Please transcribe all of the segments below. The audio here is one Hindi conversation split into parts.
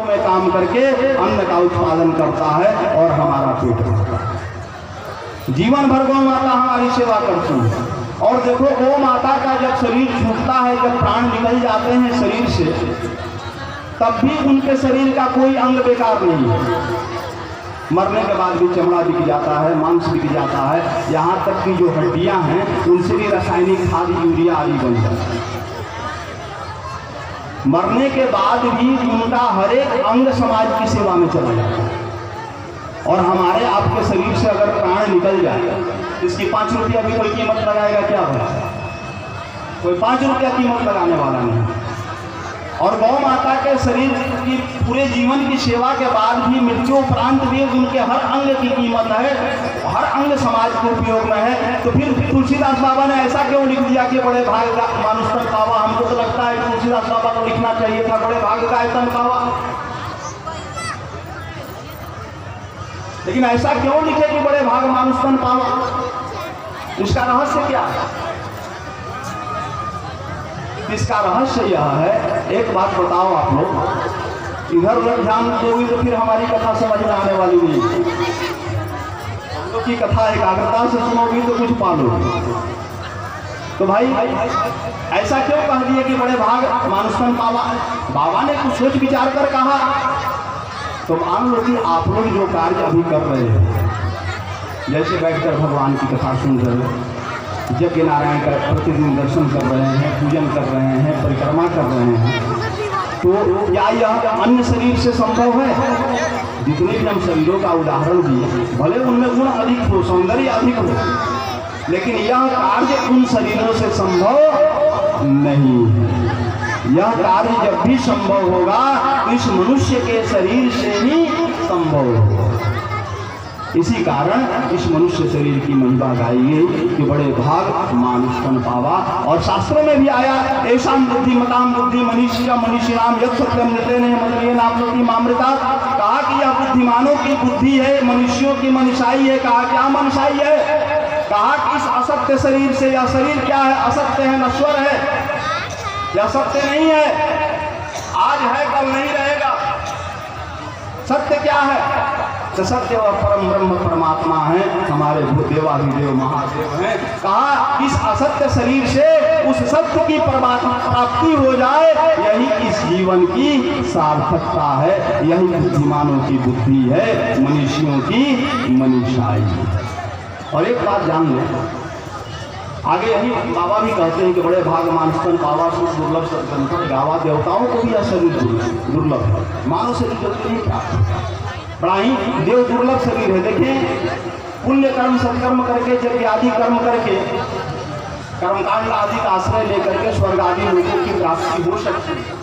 में काम करके अन्न का उत्पादन करता है और हमारा पेट भरता है। जीवन भर गौ माता हमारी सेवा करती है। और देखो, गौ माता का जब शरीर छूटता है, जब प्राण निकल जाते हैं शरीर से, तब भी उनके शरीर का कोई अंग बेकार नहीं है। मरने के बाद भी चमड़ा बिक जाता है, मांस बिक जाता है, यहाँ तक कि जो हड्डियाँ हैं उनसे भी रासायनिक खाद यूरिया आदि बन जाता है। मरने के बाद भी उनका हर एक अंग समाज की सेवा में चला जाता है। और हमारे आपके शरीर से अगर प्राण निकल जाए, इसकी 5 रुपया भी कोई कीमत लगाएगा क्या होगा? कोई 5 रुपया कीमत लगाने वाला नहीं। और गौ माता के शरीर की पूरे जीवन की सेवा के बाद भी मृत्यु उपरांत भी उनके हर अंग की कीमत है, हर अंग समाज के उपयोग में है। तो फिर तुलसीदास बाबा ने ऐसा क्यों लिख दिया कि बड़े भाग का मानुष तन पावा? हमको तो लगता है तुलसीदास बाबा को लिखना चाहिए था बड़े भाग का तन पावा, लेकिन ऐसा क्यों लिखे कि बड़े भाग मानुष तन पावा? इसका रहस्य क्या है? इसका रहस्य यह है, एक बात बताओ आप लोग, इधर उधर ध्यान दोगे तो फिर हमारी कथा समझ में आने वाली नहीं। हम लोग की कथा एकाग्रता से सुनोगी तो कुछ पालोगे। तो भाई ऐसा क्यों कह दिए कि बड़े भाग मानुषतन पावा? बाबा ने कुछ सोच विचार कर कहा। तो मान लो कि आप लोग जो कार्य अभी कर रहे हैं, जैसे बैठकर भगवान की कथा सुन रहे हैं, यज्ञ नारायण का प्रतिदिन दर्शन कर रहे हैं, पूजन कर रहे हैं, परिक्रमा कर रहे हैं, तो क्या यह अन्य शरीर से संभव है? जितने भी हम शरीरों का उदाहरण दिए, भले उनमें गुण अधिक हो, सौंदर्य अधिक हो, लेकिन यह कार्य उन शरीरों से संभव नहीं है। यह कार्य जब भी संभव होगा इस मनुष्य के शरीर से ही संभव होगा। इसी कारण इस मनुष्य शरीर की महिमा गाई गई कि बड़े भाग मानुष तन पावा। और शास्त्रों में भी आया, ऐसा बुद्धिमताम बुद्धि मनीषिया मनीषिराम यत् सत्यम नृत्य ने मतलब नामृति मामृता। कहा कि यह बुद्धिमानों की बुद्धि है, मनुष्यों की मनुष्याई है। कहा क्या मनुष्याई है? कहा कि इस असत्य शरीर से, यह शरीर क्या है? असत्य है, नश्वर है, यह सत्य नहीं है, आज है कल नहीं रहेगा। सत्य क्या है? तो सत्य और परम ब्रह्म परमात्मा है, हमारे देवाधिदेव महादेव हैं। कहा इस असत्य शरीर से उस सत्य की प्राप्ति हो जाए, यही इस जीवन की सार्थकता है, यही बुद्धिमानों की बुद्धि है, मनुष्यों की मनुष्याई। और एक बात जान लो, आगे यही बाबा भी कहते हैं कि बड़े भाग मानुषतन पावा सुख दुर्लभ सदग्रंथ गावा। देवताओं को भी यह शरीर दुर्लभ है, मानव शरीर जरूरी नहीं क्या, बड़ा ही देव दुर्लभ शरीर है। देखें, पुण्य कर्म सत्कर्म करके, यज्ञ आदि कर्म करके, कर्मकांड आदि का आश्रय लेकर के स्वर्ग आदि लोगों की प्राप्ति हो सकती है।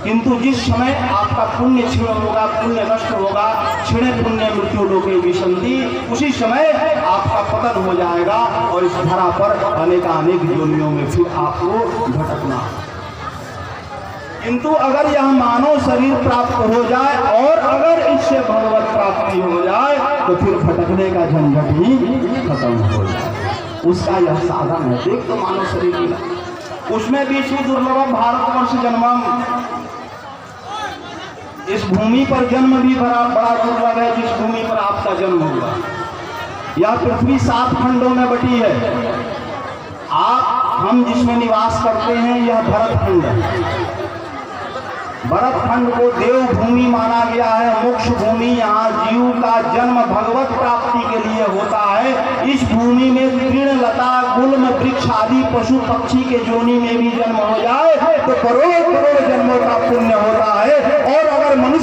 किंतु जिस समय आपका पुण्य क्षीण होगा, पुण्य नष्ट होगा, क्षीणे पुण्य मृत्यु लोके विशंति, उसी समय आपका पतन हो जाएगा और इस धरा पर अनेकानेक योनियों में फिर आपको भटकना। किंतु अगर यह मानव शरीर प्राप्त हो जाए और अगर इससे भगवत प्राप्ति हो जाए तो फिर भटकने का झंझट ही खत्म हो जाए। उसका यह साधन है। देख तो मानव शरीर मिला, उसमें भी दुर्लभ भारतवर्ष जन्मम, इस भूमि पर जन्म भी बड़ा दुर्लभ है जिस भूमि पर आपका जन्म हुआ। यह पृथ्वी 7 खंडों में बटी है। हम जिसमें निवास करते हैं यह भरतखंड है। भरतखंड को देव भूमि माना गया है, मोक्ष भूमि। यहाँ जीव का जन्म भगवत प्राप्ति के लिए होता है। इस भूमि में तृण लता गुल्म वृक्ष आदि पशु पक्षी के जोनि में भी जन्म हो जाए तो करोड़ों करोड़ जन्मों का पुण्य होता है। और अगर मनुष्य